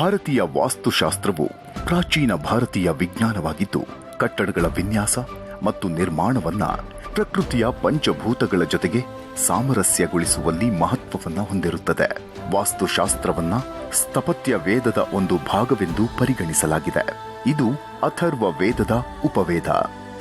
ಭಾರತೀಯ ವಾಸ್ತುಶಾಸ್ತ್ರವು ಪ್ರಾಚೀನ ಭಾರತೀಯ ವಿಜ್ಞಾನವಾಗಿದ್ದು, ಕಟ್ಟಡಗಳ ವಿನ್ಯಾಸ ಮತ್ತು ನಿರ್ಮಾಣವನ್ನ ಪ್ರಕೃತಿಯ ಪಂಚಭೂತಗಳ ಜೊತೆಗೆ ಸಾಮರಸ್ಯಗೊಳಿಸುವಲ್ಲಿ ಮಹತ್ವವನ್ನ ಹೊಂದಿರುತ್ತದೆ. ವಾಸ್ತುಶಾಸ್ತ್ರವನ್ನ ಸ್ಥಪತ್ಯ ವೇದದ ಒಂದು ಭಾಗವೆಂದು ಪರಿಗಣಿಸಲಾಗಿದೆ. ಇದು ಅಥರ್ವ ವೇದದ ಉಪವೇದ.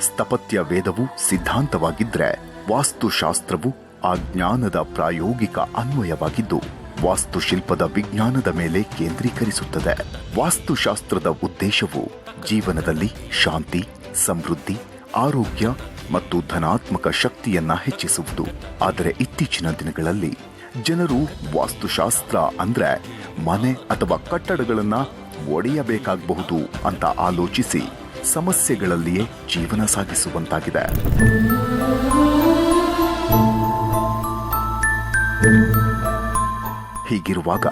ಸ್ಥಪತ್ಯ ವೇದವು ಸಿದ್ಧಾಂತವಾಗಿದ್ರೆ, ವಾಸ್ತುಶಾಸ್ತ್ರವು ಆ ಜ್ಞಾನದ ಪ್ರಾಯೋಗಿಕ ಅನ್ವಯವಾಗಿದ್ದು ವಾಸ್ತುಶಿಲ್ಪದ ವಿಜ್ಞಾನದ ಮೇಲೆ ಕೇಂದ್ರೀಕರಿಸುತ್ತದೆ. ವಾಸ್ತುಶಾಸ್ತ್ರದ ಉದ್ದೇಶವು ಜೀವನದಲ್ಲಿ ಶಾಂತಿ, ಸಮೃದ್ಧಿ, ಆರೋಗ್ಯ ಮತ್ತು ಧನಾತ್ಮಕ ಶಕ್ತಿಯನ್ನ ಹೆಚ್ಚಿಸುವುದು. ಆದರೆ ಇತ್ತೀಚಿನ ದಿನಗಳಲ್ಲಿ ಜನರು ವಾಸ್ತುಶಾಸ್ತ್ರ ಅಂದ್ರೆ ಮನೆ ಅಥವಾ ಕಟ್ಟಡಗಳನ್ನ ಒಡೆಯಬೇಕಾಗಬಹುದು ಅಂತ ಆಲೋಚಿಸಿ ಸಮಸ್ಯೆಗಳಲ್ಲಿಯೇ ಜೀವನ ಸಾಗಿಸುವಂತಾಗಿದೆ. ಹೀಗಿರುವಾಗ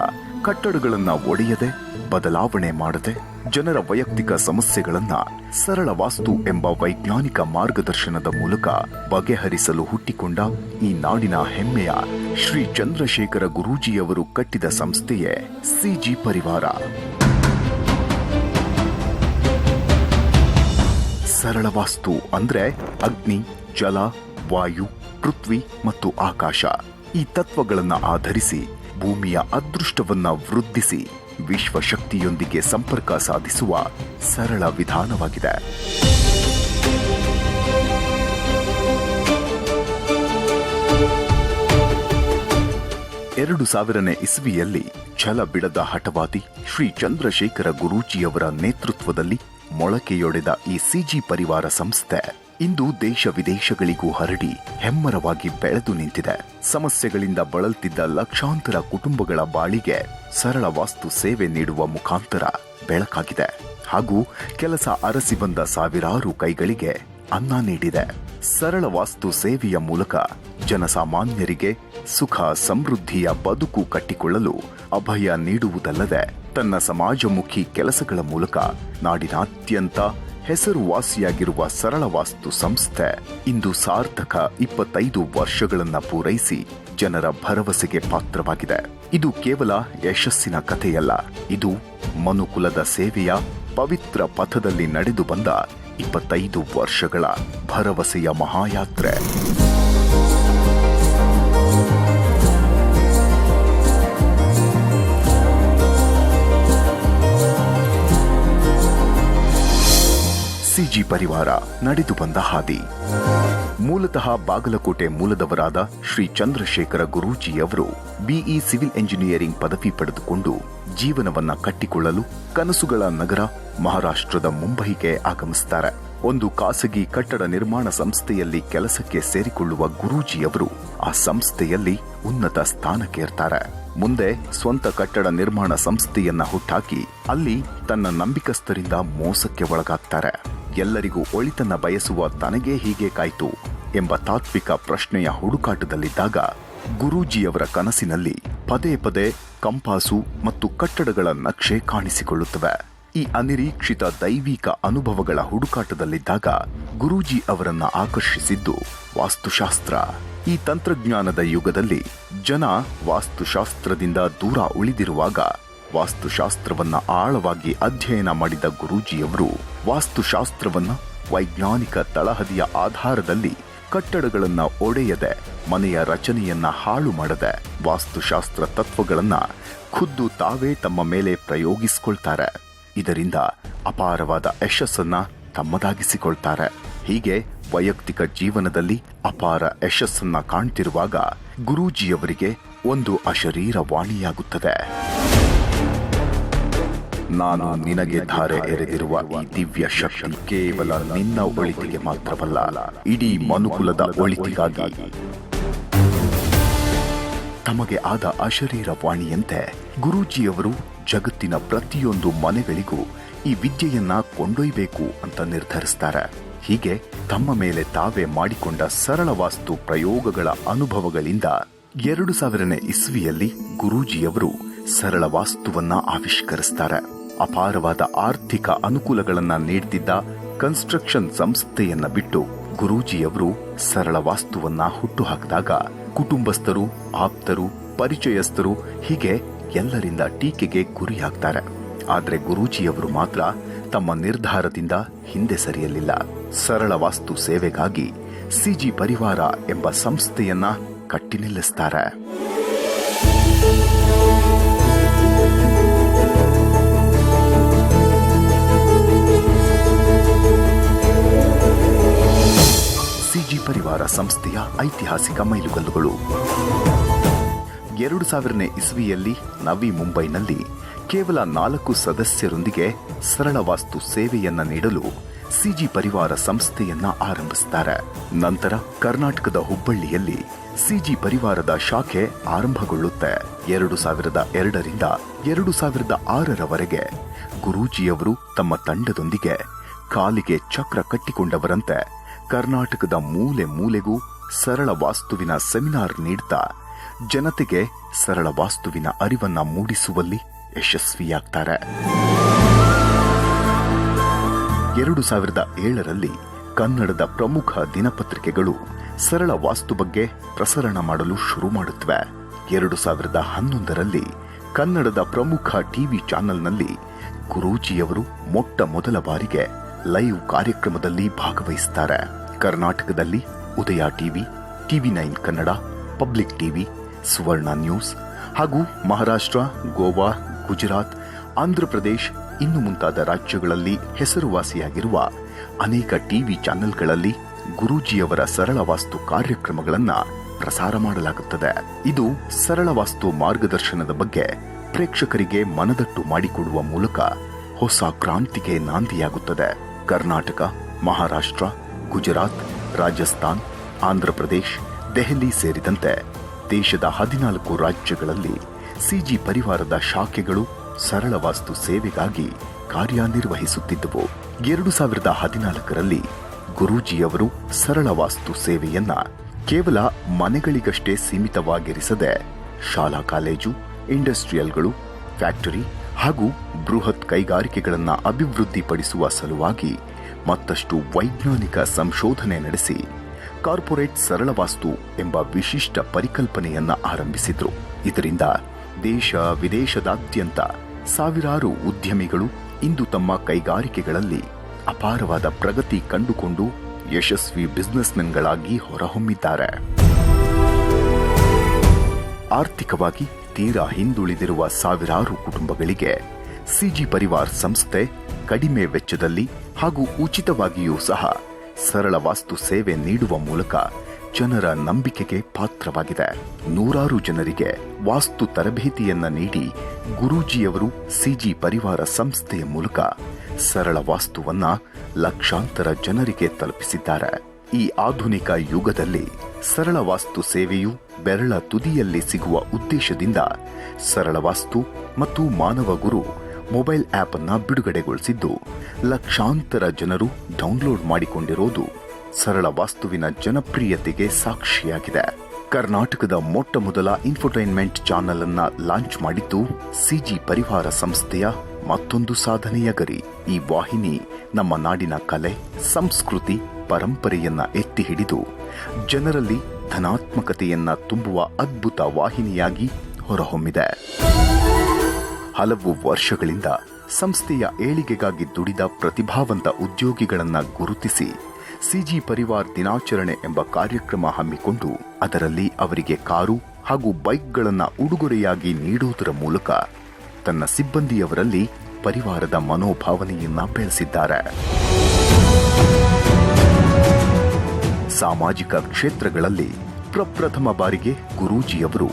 ಕಟ್ಟಡಗಳನ್ನ ಒಡೆಯದೆ, ಬದಲಾವಣೆ ಮಾಡದೆ, ಜನರ ವೈಯಕ್ತಿಕ ಸಮಸ್ಯೆಗಳನ್ನ ಸರಳ ವಾಸ್ತು ಎಂಬ ವೈಜ್ಞಾನಿಕ ಮಾರ್ಗದರ್ಶನದ ಮೂಲಕ ಬಗೆಹರಿಸಲು ಹುಟ್ಟಿಕೊಂಡ ಈ ನಾಡಿನ ಹೆಮ್ಮೆಯ ಶ್ರೀ ಚಂದ್ರಶೇಖರ ಗುರೂಜಿಯವರು ಕಟ್ಟಿದ ಸಂಸ್ಥೆಯೇ ಸಿಜಿ ಪರಿವಾರ. ಸರಳ ವಾಸ್ತು ಅಂದ್ರೆ ಅಗ್ನಿ, ಜಲ, ವಾಯು, ಪೃಥ್ವಿ ಮತ್ತು ಆಕಾಶ ಈ ತತ್ವಗಳನ್ನು ಆಧರಿಸಿ ಭೂಮಿಯ ಅದೃಷ್ಟವನ್ನ ವೃದ್ಧಿಸಿ ವಿಶ್ವಶಕ್ತಿಯೊಂದಿಗೆ ಸಂಪರ್ಕ ಸಾಧಿಸುವ ಸರಳ ವಿಧಾನವಾಗಿದೆ. 2000ನೇ ಇಸ್ವಿಯಲ್ಲಿ ಛಲ ಬಿಡದ ಹಠವಾದಿ ಶ್ರೀ ಚಂದ್ರಶೇಖರ ಗುರೂಜಿಯವರ ನೇತೃತ್ವದಲ್ಲಿ ಮೊಳಕೆಯೊಡೆದ ಈ ಸಿಜಿ ಪರಿವಾರ ಸಂಸ್ಥೆ ಇಂದು ದೇಶ ವಿದೇಶಗಳಿಗೂ ಹರಡಿ ಹೆಮ್ಮರವಾಗಿ ಬೆಳೆದು ನಿಂತಿದೆ. ಸಮಸ್ಯೆಗಳಿಂದ ಬಳಲ್ತಿದ್ದ ಲಕ್ಷಾಂತರ ಕುಟುಂಬಗಳ ಬಾಳಿಗೆ ಸರಳ ವಾಸ್ತು ಸೇವೆ ನೀಡುವ ಮುಖಾಂತರ ಬೆಳಕಾಗಿದೆ ಹಾಗೂ ಕೆಲಸ ಅರಸಿ ಬಂದ ಸಾವಿರಾರು ಕೈಗಳಿಗೆ ಅನ್ನ ನೀಡಿದೆ. ಸರಳ ವಾಸ್ತು ಸೇವೆಯ ಮೂಲಕ ಜನಸಾಮಾನ್ಯರಿಗೆ ಸುಖ ಸಮೃದ್ಧಿಯ ಬದುಕು ಕಟ್ಟಿಕೊಳ್ಳಲು ಅಭಯ ನೀಡುವುದಲ್ಲದೆ ತನ್ನ ಸಮಾಜಮುಖಿ ಕೆಲಸಗಳ ಮೂಲಕ ನಾಡಿನಾದ್ಯಂತ ಹೆಸರುವಾಸಿಯಾಗಿರುವ ಸರಳ ವಾಸ್ತು ಸಂಸ್ಥೆ ಇಂದು ಸಾರ್ಥಕ 25 ವರ್ಷಗಳನ್ನ ಪೂರೈಸಿ ಜನರ ಭರವಸೆಗೆ ಪಾತ್ರವಾಗಿದೆ. ಇದು ಕೇವಲ ಯಶಸ್ಸಿನ ಕಥೆಯಲ್ಲ, ಇದು ಮನುಕುಲದ ಸೇವೆಯ ಪವಿತ್ರ ಪಥದಲ್ಲಿ ನಡೆದು ಬಂದ 25 ವರ್ಷಗಳ ಭರವಸೆಯ ಮಹಾಯಾತ್ರೆ. ಸಿಜಿ ಪರಿವಾರ ನಡೆದು ಬಂದ ಹಾದಿ. ಮೂಲತಃ ಬಾಗಲಕೋಟೆ ಮೂಲದವರಾದ ಶ್ರೀ ಚಂದ್ರಶೇಖರ ಗುರೂಜಿಯವರು ಬಿಇ ಸಿವಿಲ್ ಎಂಜಿನಿಯರಿಂಗ್ ಪದವಿ ಪಡೆದುಕೊಂಡು ಜೀವನವನ್ನ ಕಟ್ಟಿಕೊಳ್ಳಲು ಕನಸುಗಳ ನಗರ ಮಹಾರಾಷ್ಟ್ರದ ಮುಂಬೈಗೆ ಆಗಮಿಸುತ್ತಾರೆ. ಒಂದು ಖಾಸಗಿ ಕಟ್ಟಡ ನಿರ್ಮಾಣ ಸಂಸ್ಥೆಯಲ್ಲಿ ಕೆಲಸಕ್ಕೆ ಸೇರಿಕೊಳ್ಳುವ ಗುರೂಜಿಯವರು ಆ ಸಂಸ್ಥೆಯಲ್ಲಿ ಉನ್ನತ ಸ್ಥಾನಕ್ಕೇರ್ತಾರೆ. ಮುಂದೆ ಸ್ವಂತ ಕಟ್ಟಡ ನಿರ್ಮಾಣ ಸಂಸ್ಥೆಯನ್ನ ಹುಟ್ಟಾಕಿ ಅಲ್ಲಿ ತನ್ನ ನಂಬಿಕಸ್ಥರಿಂದ ಮೋಸಕ್ಕೆ ಒಳಗಾಗ್ತಾರೆ. ಎಲ್ಲರಿಗೂ ಒಳಿತನ್ನ ಬಯಸುವ ತನಗೇ ಹೀಗೆ ಕಾಯ್ತು ಎಂಬ ತಾತ್ವಿಕ ಪ್ರಶ್ನೆಯ ಹುಡುಕಾಟದಲ್ಲಿದ್ದಾಗ ಗುರೂಜಿಯವರ ಕನಸಿನಲ್ಲಿ ಪದೇ ಪದೇ ಕಂಪಾಸು ಮತ್ತು ಕಟ್ಟಡಗಳ ನಕ್ಷೆ ಕಾಣಿಸಿಕೊಳ್ಳುತ್ತವೆ. ಈ ಅನಿರೀಕ್ಷಿತ ದೈವಿಕ ಅನುಭವಗಳ ಹುಡುಕಾಟದಲ್ಲಿದ್ದಾಗ ಗುರೂಜಿ ಅವರನ್ನ ಆಕರ್ಷಿಸಿದ್ದು ವಾಸ್ತುಶಾಸ್ತ್ರ. ಈ ತಂತ್ರಜ್ಞಾನದ ಯುಗದಲ್ಲಿ ಜನ ವಾಸ್ತುಶಾಸ್ತ್ರದಿಂದ ದೂರ ಉಳಿದಿರುವಾಗ ವಾಸ್ತುಶಾಸ್ತ್ರವನ್ನ ಆಳವಾಗಿ ಅಧ್ಯಯನ ಮಾಡಿದ ಗುರೂಜಿಯವರು ವಾಸ್ತುಶಾಸ್ತ್ರವನ್ನ ವೈಜ್ಞಾನಿಕ ತಳಹದಿಯ ಆಧಾರದಲ್ಲಿ ಕಟ್ಟಡಗಳನ್ನ ಒಡೆಯದೆ, ಮನೆಯ ರಚನೆಯನ್ನ ಹಾಳು ಮಾಡದೆ, ವಾಸ್ತುಶಾಸ್ತ್ರ ತತ್ವಗಳನ್ನ ಖುದ್ದು ತಾವೇ ತಮ್ಮ ಮೇಲೆ ಪ್ರಯೋಗಿಸಿಕೊಳ್ತಾರೆ. ಇದರಿಂದ ಅಪಾರವಾದ ಯಶಸ್ಸನ್ನ ತಮ್ಮದಾಗಿಸಿಕೊಳ್ತಾರೆ. ಹೀಗೆ ವೈಯಕ್ತಿಕ ಜೀವನದಲ್ಲಿ ಅಪಾರ ಯಶಸ್ಸನ್ನ ಕಾಣ್ತಿರುವಾಗ ಗುರೂಜಿಯವರಿಗೆ ಒಂದು ಅಶರೀರ ವಾಣಿಯಾಗುತ್ತದೆ. ನಾನು ನಿನಗೆ ಧಾರೆ ಎರೆದಿರುವ ಈ ದಿವ್ಯ ಶಕ್ತಿ ಕೇವಲ ನಿನ್ನ ಒಳಿತಿಗೆ ಮಾತ್ರವಲ್ಲ, ಇಡೀ ಮನುಕುಲದ ಒಳಿತಿಗಾಗಿ. ತಮಗೆ ಆದ ಅಶರೀರ ವಾಣಿಯಂತೆ ಗುರೂಜಿಯವರು ಜಗತ್ತಿನ ಪ್ರತಿಯೊಂದು ಮನೆಗಳಿಗೂ ಈ ವಿದ್ಯೆಯನ್ನ ಕೊಂಡೊಯ್ಯಬೇಕು ಅಂತ ನಿರ್ಧರಿಸ್ತಾರೆ. ಹೀಗೆ ತಮ್ಮ ಮೇಲೆ ತಾವೇ ಮಾಡಿಕೊಂಡ ಸರಳ ವಾಸ್ತು ಪ್ರಯೋಗಗಳ ಅನುಭವಗಳಿಂದ 2000ನೇ ಇಸ್ವಿಯಲ್ಲಿ ಗುರೂಜಿಯವರು ಸರಳ ವಾಸ್ತುವನ್ನ ಆವಿಷ್ಕರಿಸ್ತಾರೆ. ಅಪಾರವಾದ ಆರ್ಥಿಕ ಅನುಕೂಲಗಳನ್ನ ನೀಡುತ್ತಿದ್ದ ಕನ್ಸ್ಟ್ರಕ್ಷನ್ ಸಂಸ್ಥೆಯನ್ನ ಬಿಟ್ಟು ಗುರೂಜಿಯವರು ಸರಳ ವಾಸ್ತುವನ್ನ ಹುಟ್ಟುಹಾಕಿದಾಗ ಕುಟುಂಬಸ್ಥರು, ಆಪ್ತರು, ಪರಿಚಯಸ್ಥರು ಹೀಗೆ ಎಲ್ಲರಿಂದ ಟೀಕೆಗೆ ಗುರಿಯಾಗ್ತಾರೆ. ಆದ್ರೆ ಗುರೂಜಿಯವರು ಮಾತ್ರ ತಮ್ಮ ನಿರ್ಧಾರದಿಂದ ಹಿಂದೆ ಸರಿಯಲಿಲ್ಲ. ಸರಳ ವಾಸ್ತು ಸೇವೆಗಾಗಿ ಸಿಜಿ ಪರಿವಾರ ಎಂಬ ಸಂಸ್ಥೆಯನ್ನ ಕಟ್ಟಿ ನಿಲ್ಲಿಸ್ತಾರೆ. ಸಿಜಿ ಪರಿವಾರ ಸಂಸ್ಥೆಯ ಐತಿಹಾಸಿಕ ಮೈಲುಗಲ್ಲುಗಳು. 2000ನೇ ಇಸ್ವಿಯಲ್ಲಿ ನವಿ ಮುಂಬೈನಲ್ಲಿ ಕೇವಲ 4 ಸದಸ್ಯರೊಂದಿಗೆ ಸರಳ ವಾಸ್ತು ಸೇವೆಯನ್ನ ನೀಡಲು ಸಿಜಿ ಪರಿವಾರ ಸಂಸ್ಥೆಯನ್ನ ಆರಂಭಿಸುತ್ತಾರೆ. ನಂತರ ಕರ್ನಾಟಕದ ಹುಬ್ಬಳ್ಳಿಯಲ್ಲಿ ಸಿಜಿ ಪರಿವಾರದ ಶಾಖೆ ಆರಂಭಗೊಳ್ಳುತ್ತೆ. 2002ರಿಂದ 2006ರವರೆಗೆ ಗುರೂಜಿಯವರು ತಮ್ಮ ತಂಡದೊಂದಿಗೆ ಕಾಲಿಗೆ ಚಕ್ರ ಕಟ್ಟಿಕೊಂಡವರಂತೆ ಕರ್ನಾಟಕದ ಮೂಲೆ ಮೂಲೆಗೂ ಸರಳ ವಾಸ್ತುವಿನ ಸೆಮಿನಾರ್ ನೀಡುತ್ತಾ ಜನತೆಗೆ ಸರಳ ವಾಸ್ತುವಿನ ಅರಿವನ್ನ ಮೂಡಿಸುವಲ್ಲಿ ಯಶಸ್ವಿಯಾಗ್ತಾರೆ. 2007ರಲ್ಲಿ ಕನ್ನಡದ ಪ್ರಮುಖ ದಿನಪತ್ರಿಕೆಗಳು ಸರಳ ವಾಸ್ತು ಬಗ್ಗೆ ಪ್ರಸರಣ ಮಾಡಲು ಶುರು ಮಾಡುತ್ತವೆ. 2011ರಲ್ಲಿ ಕನ್ನಡದ ಪ್ರಮುಖ ಟಿವಿ ಚಾನೆಲ್ನಲ್ಲಿ ಗುರೂಜಿಯವರು ಮೊಟ್ಟ ಮೊದಲ ಬಾರಿಗೆ ಲೈವ್ ಕಾರ್ಯಕ್ರಮದಲ್ಲಿ ಭಾಗವಹಿಸುತ್ತಾರೆ. ಕರ್ನಾಟಕದಲ್ಲಿ Udaya TV, TV9 Kannada, public TV, Suvarna news ಹಾಗೂ ಮಹಾರಾಷ್ಟ್ರ, ಗೋವಾ, ಗುಜರಾತ್, ಆಂಧ್ರಪ್ರದೇಶ್ ಇನ್ನು ಮುಂತಾದ ರಾಜ್ಯಗಳಲ್ಲಿ ಹೆಸರುವಾಸಿಯಾಗಿರುವ ಅನೇಕ ಟಿವಿ ಚಾನೆಲ್ಗಳಲ್ಲಿ ಗುರೂಜಿಯವರ ಸರಳ ವಾಸ್ತು ಕಾರ್ಯಕ್ರಮಗಳನ್ನು ಪ್ರಸಾರ ಮಾಡಲಾಗುತ್ತದೆ. ಇದು ಸರಳ ವಾಸ್ತು ಮಾರ್ಗದರ್ಶನದ ಬಗ್ಗೆ ಪ್ರೇಕ್ಷಕರಿಗೆ ಮನದಟ್ಟು ಮಾಡಿಕೊಡುವ ಮೂಲಕ ಹೊಸ ಕ್ರಾಂತಿಗೆ ನಾಂದಿಯಾಗುತ್ತದೆ. ಕರ್ನಾಟಕ, ಮಹಾರಾಷ್ಟ್ರ, ಗುಜರಾತ್, ರಾಜಸ್ಥಾನ್, ಆಂಧ್ರಪ್ರದೇಶ್, ದೆಹಲಿ ಸೇರಿದಂತೆ ದೇಶದ 14 ರಾಜ್ಯಗಳಲ್ಲಿ ಸಿಜಿ ಪರಿವಾರದ ಶಾಖೆಗಳು ಸರಳ ವಾಸ್ತು ಸೇವೆಗಾಗಿ ಕಾರ್ಯನಿರ್ವಹಿಸುತ್ತಿದ್ದವು. 2014ರಲ್ಲಿ ಗುರೂಜಿಯವರು ಸರಳ ವಾಸ್ತು ಸೇವೆಯನ್ನ ಕೇವಲ ಮನೆಗಳಿಗಷ್ಟೇ ಸೀಮಿತವಾಗಿರಿಸದೆ ಶಾಲಾ ಕಾಲೇಜು, ಇಂಡಸ್ಟ್ರಿಯಲ್ಗಳು, ಫ್ಯಾಕ್ಟರಿ ಹಾಗೂ ಬೃಹತ್ ಕೈಗಾರಿಕೆಗಳನ್ನು ಅಭಿವೃದ್ಧಿಪಡಿಸುವ ಸಲುವಾಗಿ ಮತ್ತಷ್ಟು ವೈಜ್ಞಾನಿಕ ಸಂಶೋಧನೆ ನಡೆಸಿ ಕಾರ್ಪೊರೇಟ್ ಸರಳ ವಾಸ್ತು ಎಂಬ ವಿಶಿಷ್ಟ ಪರಿಕಲ್ಪನೆಯನ್ನ ಆರಂಭಿಸಿದ್ರು. ಇದರಿಂದ ದೇಶ ವಿದೇಶದಾದ್ಯಂತ ಸಾವಿರಾರು ಉದ್ಯಮಿಗಳು ಇಂದು ತಮ್ಮ ಕೈಗಾರಿಕೆಗಳಲ್ಲಿ ಅಪಾರವಾದ ಪ್ರಗತಿ ಕಂಡುಕೊಂಡು ಯಶಸ್ವಿ ಬಿಸಿನೆಸ್ಮೆನ್ಗಳಾಗಿ ಹೊರಹೊಮ್ಮಿದ್ದಾರೆ. ಆರ್ಥಿಕವಾಗಿ ತೀರಾ ಹಿಂದುಳಿದಿರುವ ಸಾವಿರಾರು ಕುಟುಂಬಗಳಿಗೆ ಸಿಜಿ ಪರಿವಾರ್ ಸಂಸ್ಥೆ ಕಡಿಮೆ ವೆಚ್ಚದಲ್ಲಿ ಹಾಗೂ ಉಚಿತವಾಗಿಯೂ ಸಹ ಸರಳ ವಾಸ್ತು ಸೇವೆ ನೀಡುವ ಮೂಲಕ ಜನರ ನಂಬಿಕೆಗೆ ಪಾತ್ರವಾಗಿದೆ. ನೂರಾರು ಜನರಿಗೆ ವಾಸ್ತು ತರಬೇತಿಯನ್ನ ನೀಡಿ ಗುರೂಜಿಯವರು ಸಿಜಿ ಪರಿವಾರ ಸಂಸ್ಥೆಯ ಮೂಲಕ ಸರಳ ವಾಸ್ತುವನ್ನ ಲಕ್ಷಾಂತರ ಜನರಿಗೆ ತಲುಪಿಸಿದ್ದಾರೆ. ಈ ಆಧುನಿಕ ಯುಗದಲ್ಲಿ ಸರಳ ವಾಸ್ತು ಸೇವೆಯು ಬೆರಳ ತುದಿಯಲ್ಲಿ ಸಿಗುವ ಉದ್ದೇಶದಿಂದ ಸರಳ ವಾಸ್ತು ಮತ್ತು ಮಾನವ ಗುರು ಮೊಬೈಲ್ ಆಪ್ ಅನ್ನ ಬಿಡುಗಡೆಗೊಳಿಸಿದ್ದು ಲಕ್ಷಾಂತರ ಜನರು ಡೌನ್ಲೋಡ್ ಮಾಡಿಕೊಂಡಿರೋದು ಸರಳ ವಾಸ್ತುವಿನ ಜನಪ್ರಿಯತೆಗೆ ಸಾಕ್ಷಿಯಾಗಿದೆ. ಕರ್ನಾಟಕದ ಮೊಟ್ಟ ಮೊದಲ ಇನ್ಫೋಟೈನ್ಮೆಂಟ್ ಚಾನೆಲ್ ಅನ್ನ ಲಾಂಚ್ ಮಾಡಿದ್ದು ಸಿಜಿ ಪರಿವಾರ ಸಂಸ್ಥೆಯ ಮತ್ತೊಂದು ಸಾಧನೆಯ ಗರಿ. ಈ ವಾಹಿನಿ ನಮ್ಮ ನಾಡಿನ ಕಲೆ, ಸಂಸ್ಕೃತಿ, ಪರಂಪರೆಯನ್ನ ಎತ್ತಿ ಹಿಡಿದು ಜನರಲ್ಲಿ ಧನಾತ್ಮಕತೆಯನ್ನ ತುಂಬುವ ಅದ್ಭುತ ವಾಹಿನಿಯಾಗಿ ಹೊರಹೊಮ್ಮಿದೆ. ಹಲವು ವರ್ಷಗಳಿಂದ ಸಂಸ್ಥೆಯ ಏಳಿಗೆಗಾಗಿ ದುಡಿದ ಪ್ರತಿಭಾವಂತ ಉದ್ಯೋಗಿಗಳನ್ನ ಗುರುತಿಸಿ ಸಿಜಿ ಪರಿವಾರ್ ದಿನಾಚರಣೆ ಎಂಬ ಕಾರ್ಯಕ್ರಮ ಹಮ್ಮಿಕೊಂಡು ಅದರಲ್ಲಿ ಅವರಿಗೆ ಕಾರು ಹಾಗೂ ಬೈಕ್ಗಳನ್ನು ಉಡುಗೊರೆಯಾಗಿ ನೀಡುವುದರ ಮೂಲಕ ತನ್ನ ಸಿಬ್ಬಂದಿಯವರಲ್ಲಿ ಪರಿವಾರದ ಮನೋಭಾವನೆಯನ್ನ ಬೆಳೆಸಿದ್ದಾರೆ. ಸಾಮಾಜಿಕ ಕ್ಷೇತ್ರಗಳಲ್ಲಿ ಪ್ರಪ್ರಥಮ ಬಾರಿಗೆ ಗುರೂಜಿಯವರು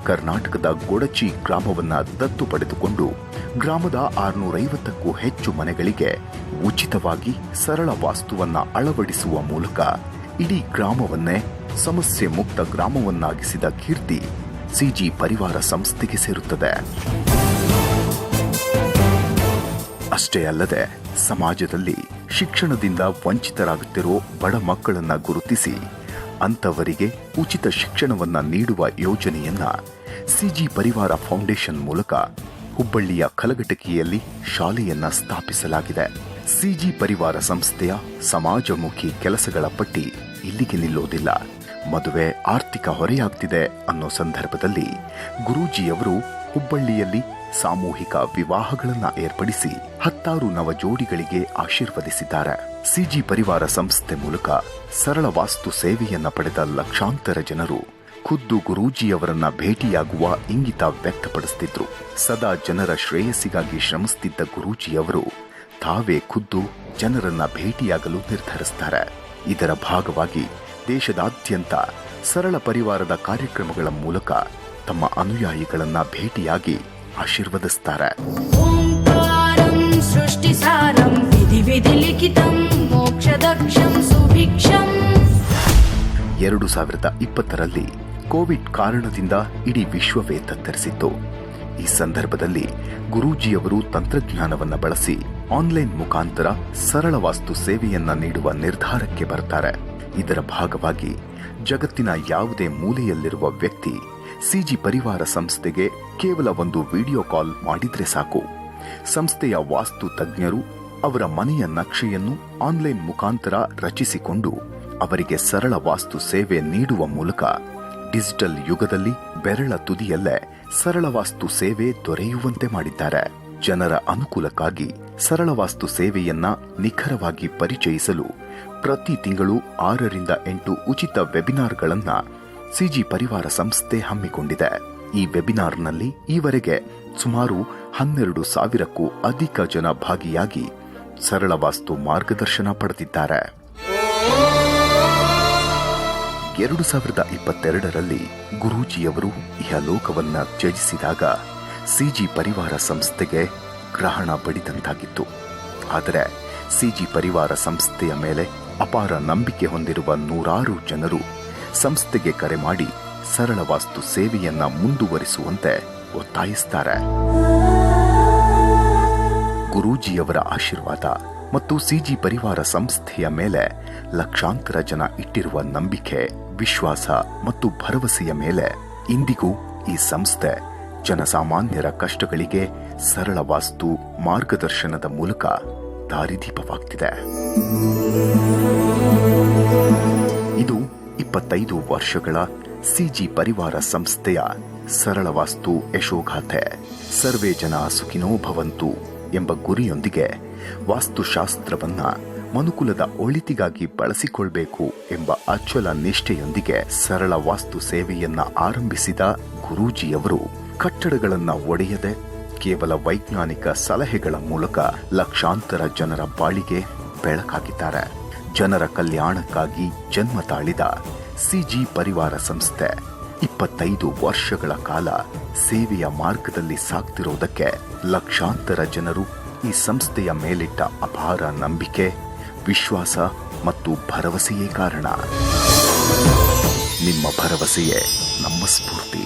ಕರ್ನಾಟಕದ ಗೊಡಚಿ ಗ್ರಾಮವನ್ನ ದತ್ತು ಪಡೆದುಕೊಂಡು ಗ್ರಾಮದ 650ಕ್ಕೂ ಹೆಚ್ಚು ಮನೆಗಳಿಗೆ ಉಚಿತವಾಗಿ ಸರಳ ವಾಸ್ತುವನ್ನ ಅಳವಡಿಸುವ ಮೂಲಕ ಇಡೀ ಗ್ರಾಮವನ್ನೇ ಸಮಸ್ಯೆ ಮುಕ್ತ ಗ್ರಾಮವನ್ನಾಗಿಸಿದ ಕೀರ್ತಿ ಸಿಜಿ ಪರಿವಾರ ಸಂಸ್ಥೆಗೆ ಸೇರುತ್ತದೆ. ಅಷ್ಟೇ ಅಲ್ಲದೆ ಸಮಾಜದಲ್ಲಿ ಶಿಕ್ಷಣದಿಂದ ವಂಚಿತರಾಗುತ್ತಿರುವ ಬಡ ಮಕ್ಕಳನ್ನ ಗುರುತಿಸಿ ಅಂತವರಿಗೆ ಉಚಿತ ಶಿಕ್ಷಣವನ್ನ ನೀಡುವ ಯೋಜನೆಯನ್ನ ಸಿಜಿ ಪರಿವಾರ ಫೌಂಡೇಶನ್ ಮೂಲಕ ಹುಬ್ಬಳ್ಳಿಯ ಕಲಘಟಕಿಯಲ್ಲಿ ಶಾಲೆಯನ್ನ ಸ್ಥಾಪಿಸಲಾಗಿದೆ. ಸಿಜಿ ಪರಿವಾರ ಸಂಸ್ಥೆಯ ಸಮಾಜಮುಖಿ ಕೆಲಸಗಳ ಪಟ್ಟಿ ಇಲ್ಲಿಗೆ ನಿಲ್ಲೋದಿಲ್ಲ. ಮದುವೆ, ಆರ್ಥಿಕ ಹೊರೆಯಾಗ್ತಿದೆ ಅನ್ನೋ ಸಂದರ್ಭದಲ್ಲಿ ಗುರೂಜಿಯವರು ಹುಬ್ಬಳ್ಳಿಯಲ್ಲಿ ಸಾಮೂಹಿಕ ವಿವಾಹಗಳನ್ನ ಏರ್ಪಡಿಸಿ 10 ನವ ಜೋಡಿಗಳಿಗೆ ಆಶೀರ್ವದಿಸಿದ್ದಾರೆ. ಸಿಜಿ ಪರಿವಾರ ಸಂಸ್ಥೆ ಮೂಲಕ ಸರಳ ವಾಸ್ತು ಸೇವೆಯನ್ನ ಪಡೆದ ಲಕ್ಷಾಂತರ ಜನರು ಖುದ್ದು ಗುರೂಜಿಯವರನ್ನ ಭೇಟಿಯಾಗುವ ಇಂಗಿತ ವ್ಯಕ್ತಪಡಿಸುತ್ತಿದ್ರು. ಸದಾ ಜನರ ಶ್ರೇಯಸ್ಸಿಗಾಗಿ ಶ್ರಮಿಸುತ್ತಿದ್ದ ಗುರೂಜಿಯವರು ತಾವೇ ಖುದ್ದು ಜನರನ್ನ ಭೇಟಿಯಾಗಲು ನಿರ್ಧರಿಸುತ್ತಾರೆ. ಇದರ ಭಾಗವಾಗಿ ದೇಶದಾದ್ಯಂತ ಸರಳ ಪರಿವಾರದ ಕಾರ್ಯಕ್ರಮಗಳ ಮೂಲಕ ತಮ್ಮ ಅನುಯಾಯಿಗಳನ್ನ ಭೇಟಿಯಾಗಿ ಆಶೀರ್ವದಿಸುತ್ತಾರೆ. ಓಂಕಾರಂ ಸೃಷ್ಟಿಸಾರಂ ವಿಧಿ ವಿಧಿ ಲಿಖಿತಂ ಮೋಕ್ಷದಕ್ಷಂ ಸುಭಿಕ್ಷಂ. 2020ರಲ್ಲಿ ಕೋವಿಡ್ ಕಾರಣದಿಂದ ಇಡೀ ವಿಶ್ವವೇ ತತ್ತರಿಸಿತ್ತು. ಈ ಸಂದರ್ಭದಲ್ಲಿ ಗುರೂಜಿಯವರು ತಂತ್ರಜ್ಞಾನವನ್ನ ಬಳಸಿ ಆನ್ಲೈನ್ ಮುಖಾಂತರ ಸರಳ ವಾಸ್ತು ಸೇವೆಯನ್ನ ನೀಡುವ ನಿರ್ಧಾರಕ್ಕೆ ಬರ್ತಾರೆ. ಇದರ ಭಾಗವಾಗಿ ಜಗತ್ತಿನ ಯಾವುದೇ ಮೂಲೆಯಲ್ಲಿರುವ ವ್ಯಕ್ತಿ ಸಿಜಿ ಪರಿವಾರ ಸಂಸ್ಥೆಗೆ ಕೇವಲ ಒಂದು ವಿಡಿಯೋ ಕಾಲ್ ಮಾಡಿದ್ರೆ ಸಾಕು. ಸಂಸ್ಥೆಯ ವಾಸ್ತು ತಜ್ಞರು ಅವರ ಮನೆಯ ನಕ್ಷೆಯನ್ನು ಆನ್ಲೈನ್ ಮುಖಾಂತರ ರಚಿಸಿಕೊಂಡು ಅವರಿಗೆ ಸರಳ ವಾಸ್ತು ಸೇವೆ ನೀಡುವ ಮೂಲಕ ಡಿಜಿಟಲ್ ಯುಗದಲ್ಲಿ ಬೆರಳ ತುದಿಯಲ್ಲೇ ಸರಳ ವಾಸ್ತು ಸೇವೆ ದೊರೆಯುವಂತೆ ಮಾಡಿದ್ದಾರೆ. ಜನರ ಅನುಕೂಲಕ್ಕಾಗಿ ಸರಳ ವಾಸ್ತು ಸೇವೆಯನ್ನ ನಿಖರವಾಗಿ ಪರಿಚಯಿಸಲು ಪ್ರತಿ ತಿಂಗಳು 6 ರಿಂದ 8 ಉಚಿತ ವೆಬಿನಾರ್ಗಳನ್ನ ಸಿಜಿ ಪರಿವಾರ ಸಂಸ್ಥೆ ಹಮ್ಮಿಕೊಂಡಿದೆ. ಈ ವೆಬಿನಾರ್ನಲ್ಲಿ ಈವರೆಗೆ ಸುಮಾರು 12,000ಕ್ಕೂ ಅಧಿಕ ಜನ ಭಾಗಿಯಾಗಿ ಸರಳ ವಾಸ್ತು ಮಾರ್ಗದರ್ಶನ ಪಡೆದಿದ್ದಾರೆ. 2022ರಲ್ಲಿ ಗುರೂಜಿಯವರು ಇಹಲೋಕವನ್ನ ತ್ಯಜಿಸಿದಾಗ ಸಿಜಿ ಪರಿವಾರ ಸಂಸ್ಥೆಗೆ ಗ್ರಹಣ ಬಡಿದಂತಾಗಿತ್ತು. ಆದರೆ ಸಿಜಿ ಪರಿವಾರ ಸಂಸ್ಥೆಯ ಮೇಲೆ ಅಪಾರ ನಂಬಿಕೆ ಹೊಂದಿರುವ 100 ಜನರು ಸಂಸ್ಥೆಗೆ ಕರೆ ಮಾಡಿ ಸರಳ ವಾಸ್ತು ಸೇವೆಯನ್ನ ಮುಂದುವರಿಸುವಂತೆ ಒತ್ತಾಯಿಸುತ್ತಾರೆ. ಗುರೂಜಿಯವರ ಆಶೀರ್ವಾದ ಮತ್ತು ಸಿಜಿ ಪರಿವಾರ ಸಂಸ್ಥೆಯ ಮೇಲೆ ಲಕ್ಷಾಂತರ ಜನ ಇಟ್ಟಿರುವ ನಂಬಿಕೆ, ವಿಶ್ವಾಸ ಮತ್ತು ಭರವಸೆಯ ಮೇಲೆ ಇಂದಿಗೂ ಈ ಸಂಸ್ಥೆ ಜನಸಾಮಾನ್ಯರ ಕಷ್ಟಗಳಿಗೆ ಸರಳ ವಾಸ್ತು ಮಾರ್ಗದರ್ಶನದ ಮೂಲಕ ದಾರಿದೀಪವಾಗ್ತಿದೆ. ಇದು 25 ವರ್ಷಗಳ ಸಿಜಿ ಪರಿವಾರ ಸಂಸ್ಥೆಯ ಸರಳ ವಾಸ್ತು ಯಶೋಗಾಥೆ. ಸರ್ವೇ ಜನ ಸುಖಿನೋ ಭವಂತು ಎಂಬ ಗುರಿಯೊಂದಿಗೆ ವಾಸ್ತುಶಾಸ್ತ್ರವನ್ನ ಮನುಕುಲದ ಒಳಿತಿಗಾಗಿ ಬಳಸಿಕೊಳ್ಬೇಕು ಎಂಬ ಅಚಲ ನಿಷ್ಠೆಯೊಂದಿಗೆ ಸರಳ ವಾಸ್ತು ಸೇವೆಯನ್ನ ಆರಂಭಿಸಿದ ಗುರೂಜಿಯವರು ಕಟ್ಟಡಗಳನ್ನ ಒಡೆಯದೆ ಕೇವಲ ವೈಜ್ಞಾನಿಕ ಸಲಹೆಗಳ ಮೂಲಕ ಲಕ್ಷಾಂತರ ಜನರ ಬಾಳಿಗೆ ಬೆಳಕಾಗಿದ್ದಾರೆ. ಜನರ ಕಲ್ಯಾಣಕ್ಕಾಗಿ ಜನ್ಮ ತಾಳಿದ ಸಿಜಿ ಪರಿವಾರ ಸಂಸ್ಥೆ 25 ವರ್ಷಗಳ ಕಾಲ ಸೇವೆಯ ಮಾರ್ಗದಲ್ಲಿ ಸಾಗ್ತಿರೋದಕ್ಕೆ ಲಕ್ಷಾಂತರ ಜನರು ಈ ಸಂಸ್ಥೆಯ ಮೇಲಿಟ್ಟ ಅಪಾರ ನಂಬಿಕೆ, ವಿಶ್ವಾಸ ಮತ್ತು ಭರವಸೆಯೇ ಕಾರಣ. ನಿಮ್ಮ ಭರವಸೆಯೇ ನಮ್ಮ ಸ್ಫೂರ್ತಿ.